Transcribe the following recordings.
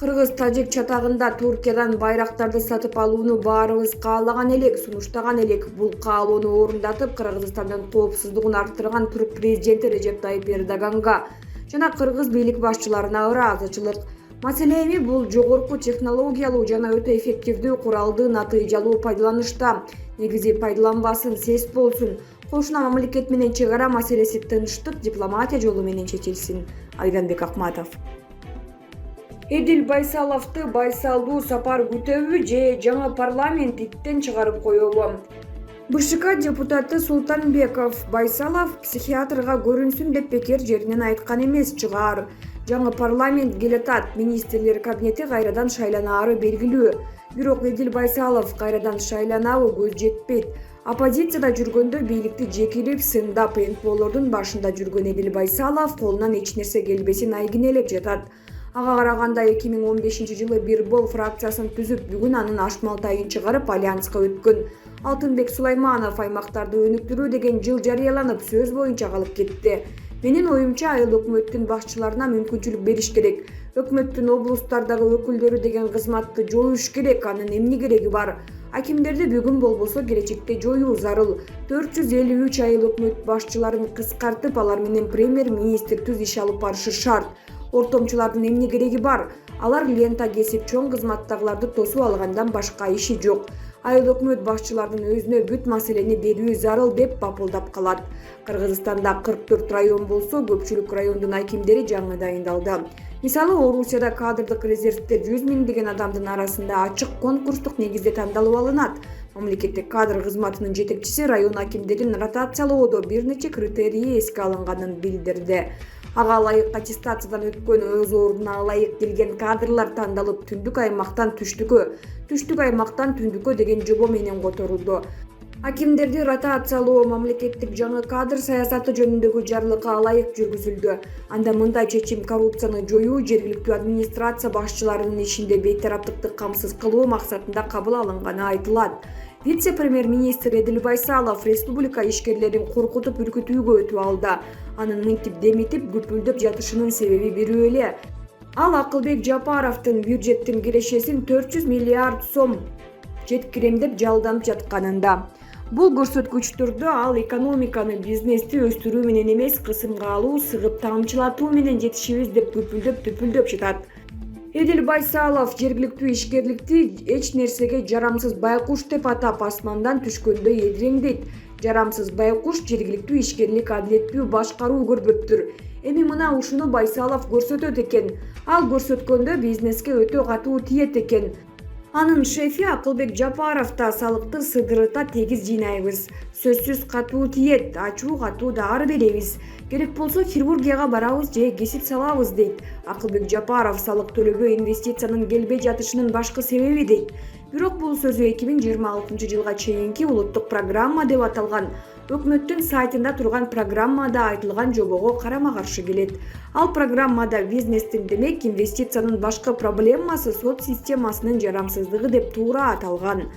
Кыргыз-тажик чатагында Туркиядан байрактарды сатып алууну баарыбыз каалаган элек, сунуштаган элек. Бул каалоону орундатып, Кыргызстандын коопсуздугун арттырган Турк президенти Режеп Тайип Эрдоганга жана кыргыз бийлик башчыларына ыраазычылык. Маселе эми бул жогорку технологиялуу жана өтө эффективдүү куралды натыйжалуу пайдаланышта. Негизи пайдаланбасын, сес болсун. Кошуна мамлекет менен чек ара маселеси тынчтык, дипломатия жолу менен чечилсин. Айданбек Акматов. Эдил Байсаловду байсалдуу сапар күтөбү же жаңы парламент иттен чыгарып коебу? БШК депутаты Султанбеков Байсалов психиатрга көрүнсүн деп бекер жеринен айткан эмес чыгар. Жаңы парламент келатат, министрлер кабинети кайрадан шайланаары белгилүү. Бирок Эдил Байсалов кайрадан шайланабы көз жетпейт. Оппозицияда жүргөндө бийликти жекилип, сындап, НПОлордун башында жүргөн Эдил Байсалов колунан эч нерсе келбесин айгинелеп жатат. Ага караганда 2015-жылы бир бол фракциясын түзүп, бүгүн анын Ашмалтайын чыгарып альянска өткөн Алтынбек Сулайманов аймактарды өнүктүрүү деген жыл жарыяланып, сөз боюнча калып кетти. Менин оюмча, айыл өкмөттүн башчыларына мүмкүнчүлүк бериш керек. Өкмөттүн облустардагы өкүлдөрү деген кызматты жоюш керек. Анын эмне кереги бар? Акимдерди бүгүн болбосо келечекте жоюу зарыл. 453 айыл өкмөт башчыларын кыскартып, алар менен премьер-министр түз иш алып барышы шарт. Ортомчулардын эмне кереги бар? Алар лента кесип чоң кызматтагыларды тосуп алгандан башка иши жок. Айыл өкмөт башчылардын өзүнө бүт маселени берүү зарыл деп бапылдап калат. Кыргызстанда 44 район болсо, көпчүлүк райондун акимдери жаңы дайындалды. Мисалы, Орусияда кадрдык резервдер 100 миңдеген адамдын арасында ачык конкурстук негизде тандалып алынат. Мамлекеттик кадр кызматынын жетекчиси район акимдерин ротациялоодо бир нече критерии эске алынганын билдирди. Ага ылайык аттестациядан өткөн, өз ордуна ылайык келген кадрлар тандалып, түндүк аймактан түштүккө, түштүк аймактан түндүккө деген жобо менен которулду. Акимдерди ротациялоо мамлекеттик жаңы кадр саясаты жөнүндөгү жарлыкка ылайык жүргүзүлдү. Анда мындай чечим коррупцияны жоюу, жергиликтүү администрация башчыларынын ишинде бейтараптыкты камсыз кылуу максатында кабыл алынганы айтылат. Вице-премьер-министр Эдил Байсалов республика ишкерлерин коркутуп үркүтүүгө өтүп алды. Анын мынтип демитип, күпүлдөп жатышынын себеби бирөө эле. Ал Акылбек Жапаровдун бюджеттин кирешесин 400 миллиард сом жеткирем деп жалданып жатканында. Бул көрсөткүчтөрдө ал экономиканы, бизнести өстүрүү менен эмес, кысымга алуу, сыгып тамчылатуу менен жетишибиз деп күпүлдөп жатат. Эдил Байсалов жергиликтүү ишкерликти эч нерсеге жарамсыз байкуш деп атап, асмандан түшкөндөй эдиреңдейт. Жарамсыз байкуш жергиликтүү ишкерлик адилеттүү башкаруу көрбөптүр. Эми мына ушуну Байсалов көрсөтөт экен. Ал көрсөткөндө бизнеске өтө катуу тиет экен. Анын шефи Акылбек Жапаров да салыкты сыдырыта тегиз жыйнайбыз. Сөзсүз катуу тиет, ачуу катуу дары беребиз. Керек болсо хирургияга барабыз же кесип салабыз дейт. Акылбек Жапаров салык төлөбөй инвестициянын келбей жатышынын башкы себеби дейт. Бирок бул сөзү 2026 жылга чейинки улуттук программа деп аталган өкмөттүн сайтында турган программада айтылган жобого карама-каршы келет. Ал программада бизнестин, демек, инвестициянын башкы проблемасы сот системасынын жарамсыздыгы деп туура аталган.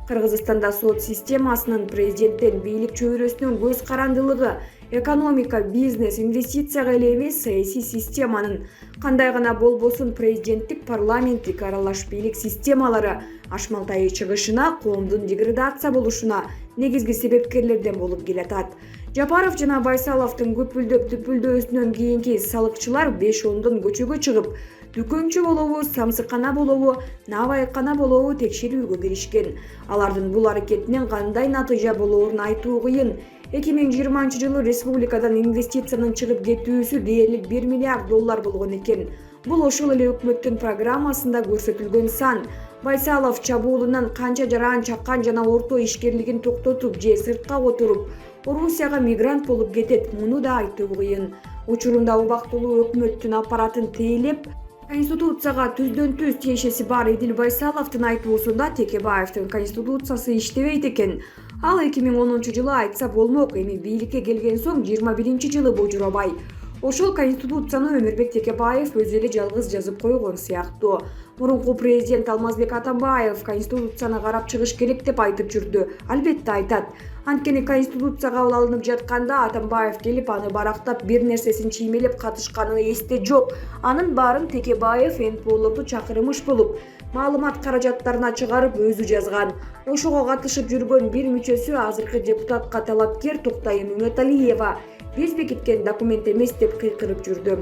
Кыргызстанда сот системасынын, президенттен бийлик чөйрөсүнүн көз карандылыгы, экономика, бизнес, инвестицияга эле эмес, саясий системанын, кандай гана болбосун президенттик, парламенттик, аралаш бийлик системалары Ашмалтай чыгышына, коомдун деградация болушуна негизги себепкерлерден болуп келатат. Жапаров жана Байсаловдун көпүлдөп түпүлдөөсүнөн кийинки салыкчылар 5-10 көчөгө чыгып, дүкөнчү болобу, самсыкана болобу, набайкана болобу текшерүүгө киришкен. Алардын бул аракетинен кандай натыйжа болоорун айтуу кыйын. 2020 жылы республикадан инвестициянын чыгып кетүүсү дээрлик 1 миллиард доллар болгон экен. Бул ошол эле өкмөттүн программасында көрсөтүлгөн сан. Байсалов чабуулунан канча жаран чаккан жана орто ишкерлигин токтотуп же сыртка отуруп, Орусияга мигрант болуп кетет, муну да айтуу кыйын. Учурунда убактылуу өкмөттүн аппаратын тейлеп, Конституцияга түздөн-түз тиешеси бар Эдил Байсаловдун айтуусунда Текебаевдин конституциясы иштебейт экен. Ал 2010 жылы айтса болмок, эми бийликке келген соң 21 жылы божурабай. Ошол конституцияны Өмүрбек Текебаев өзү эле жалгыз жазып койгон сыяктуу. Мурунку президент Алмазбек Атамбаев конституцияны карап чыгыш керек деп айтып жүрдү. Албетте айтат. Анткени конституция кабыл алынып жатканда Атамбаев келип аны барактап бир нерсесин чиймелеп катышканы эсте жок. Анын баарын Текебаев НПОлорду чакырмыш болуп, маалымат каражаттарына чыгарып өзү жазган. Ошого катышып жүргөн бир мүчөсү азыркы депутатка талапкер Токтай Мөмөталиева биз бекиткен документ эмес деп кыйкырып жүрдү.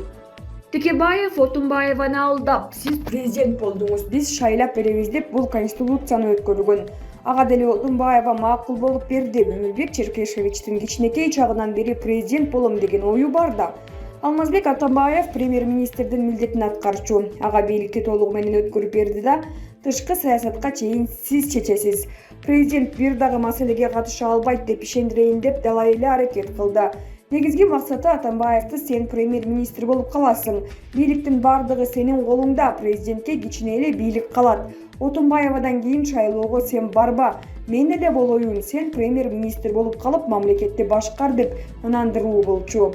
Текебаев Отунбаеваны алдап, сиз президент болдуңуз, биз шайлап беребиз деп бул конституцияны өткөргөн. Ага деле Отунбаева макул болуп берди. Өмүрбек Черкешевичтин кичинекей чагынан бери президент болом деген ою бар да. Алмазбек Атамбаев премьер-министрдин милдетин аткарчу. Ага бийликти толугу менен өткөрүп берди да, тышкы саясатка чейин сиз чечесиз. Президент бир дагы маселеге катыша албайт деп ишендирейин деп далай эле аракет кылды. Негизги максаты Атамбаевди сен премьер-министр болуп каласың. Бийликтин бардыгы сенин колуңда, президентке кичине эле бийлик калат. Отунбаевадан кийин шайлоого сен барба, мен эле болоюн, сен премьер-министр болуп калып мамлекетти башкар деп ынандыруу болчу.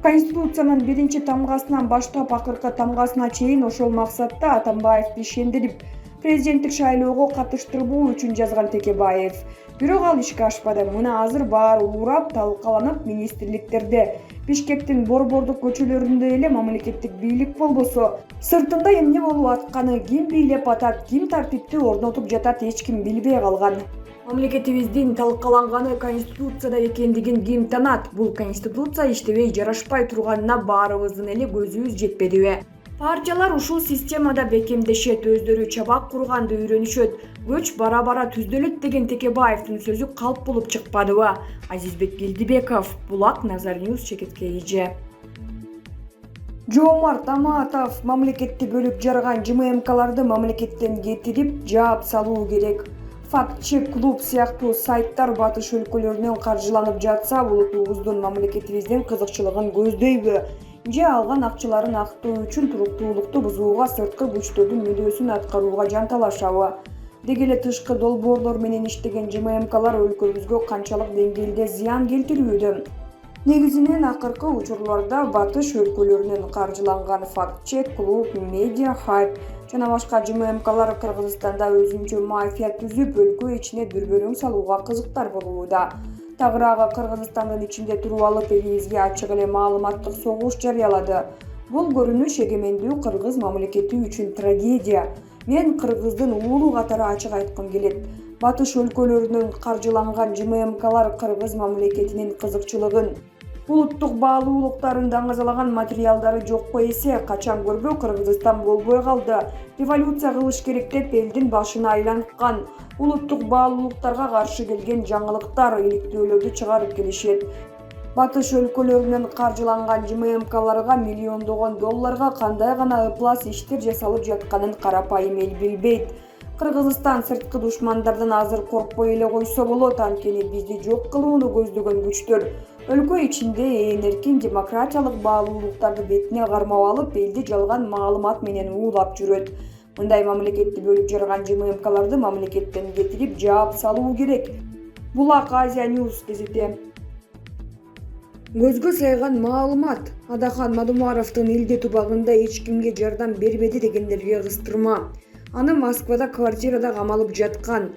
Конституциянын биринчи тамгасынан баштап акыркы тамгасына чейин ошол максатта Атамбаевди ишендирип, президенттик шайлоого катыштырбоо үчүн жазган Текебаев. Бирок ал ишке ашпады. Мына азыр баары уурап, талкаланып, министрликтерде, Бишкектин борбордук көчөлөрүндө эле мамлекеттик бийлик болбосо, сыртында эмне болуп атканы, ким бийлеп атат, ким тартипти орнотуп жатат эч ким билбей калган. Мамлекетибиздин талкаланганы конституцияда экендигин ким танат? Бул конституция иштебей жарашпай турганына баарыбыздын эле көзүбүз жетпедиби? Партиялар ушул системада бекемдешет, өздөрү чабак курганды үйрөнүшөт. Көч бара-бара түздөлөт деген Текебаевдин сөзү калп болуп чыкпадыбы? Азизбек Келдибеков, Булак, Назар Ньюс, Чекиткейже. Жоомарт Аматов мамлекетти бөлүп жарган ЖММКларды мамлекеттен кетирип, жаап салуу керек. Факт-чек клуб сыяктуу сайттар батыш өлкөлөрүнөн каржыланып жатса, улутубуздун мамлекетибиздин кызыкчылыгын көздөйбү? Же алган акчаларын актоо үчүн туруктуулукту бузууга, сырткы күчтөрдүн мүдөөсүн аткарууга жанталашабы? Деги эле тышкы долбоорлор менен иштеген ЖММКлар өлкөбүзгө канчалык деңгээлде зыян келтирүүдө? Негизинен акыркы учурларда батыш өлкөлөрүнөн каржыланган факт-чек клуб, медиа хайп жана башка ЖММКлар Кыргызстанда өзүнчө мафия түзүп, өлкө ичине дүрбөлөң салууга кызыктар болууда. Тагыраагы Кыргызстандын ичинде туруп алып, элибизге ачык эле маалыматтык согуш жарыялады. Бул көрүнүш эгемендүү кыргыз мамлекети үчүн трагедия. Мен кыргыздын уулу катары ачык айткым келет. Батыш өлкөлөрүнөн каржыланган ЖММКлар кыргыз мамлекетинин кызыкчылыгын, улуттук баалуулуктарын даңазалаган материалдары жокко эсе. Качан көрбө Кыргызстан болбой калды. Революция кылыш керек деп элдин башына айланткан. Улуттук баалуулуктарга каршы келген жаңылыктар, иликтөөлөрдү чыгарып келишет. Батыш өлкөлөрүнөн каржыланган ЖММКларга миллиондогон долларга кандай гана ыплас иштер жасалып жатканын карапайым эл билбейт. Кыргызстан сырткы душмандардан азыр коркпой эле койсо болот, анткени бизди жок кылууну көздөгөн күчтөр өлкө ичинде эркин демократиялык баалуулуктарды бетине кармап алып, элди жалган маалымат менен уулап жүрөт. Мындай мамлекетти бөлүп жарган ЖММКларды мамлекеттен кетирип, жаап салуу керек. Булак, Азия Ньюс газети. Көзгө сайган маалымат. Адахан Мадумаровдун элди тубагында эч кимге жардам бербеди дегендерге кыстырма. Аны Москвада квартирада камалып жаткан.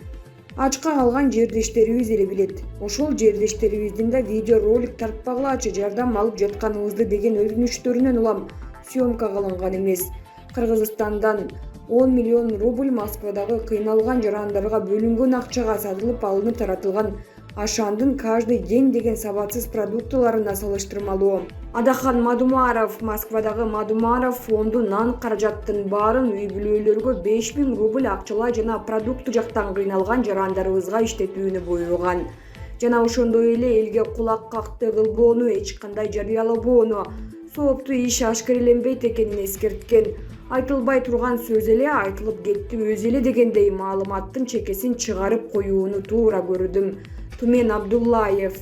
Ачка калган жердештерибиз эле билет. Ошол жердештерибиздин да видеоролик тартпагылачы жардам алып жатканыбызды деген өтүнүчтөрүнөн улам съемка кылынган эмес. Кыргызстандан 10 миллион рубль Москвадагы кыйналган жарандарга бөлүнгөн акчага сатылып алынып таратылган ашандын каждый день деген сабатсыз продуктыларына салыштырмалуу. Адахан Мадумаров Москвадагы Мадумаров фонду нан каражаттын баарын үй-бүлөлөргө 5000 рубль акчалай жана продукты жактан кыйналган жарандарыбызга иштетүүнү буйруган. Жана ошондой эле элге кулак какты кылбоону, эч кандай жарыялабоону, сооптуу иш ашкереленбейт экенин эскерткен. Айтылбай турган сөз эле айтылып кетти өзү эле дегендей маалыматтын чекесин чыгарып коюуну туура көрдүм. Тумен Абдуллаев.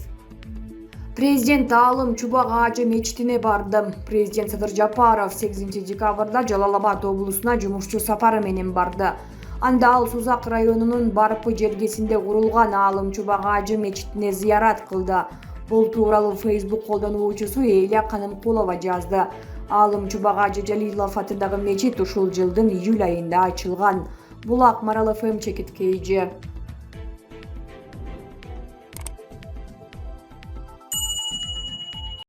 Президент Алым Чубак Ажы мечитине барды. Президент Садыр Жапаров 8 декабрда Жалал Абад облусуна жумушчу сапары менен барды. Анда ал Сузак районунун Барпы жергесинде курулган Алым Чубак Ажы мечитине зыярат кылды. Бул тууралуу Facebook колдонуучусу Эля Канымкулова жазды. Алым Чубак Ажы Жалилов атындагы мечит ушул жылдын июль айында ачылган. Булак, Марал ФМ, Чекиткейже.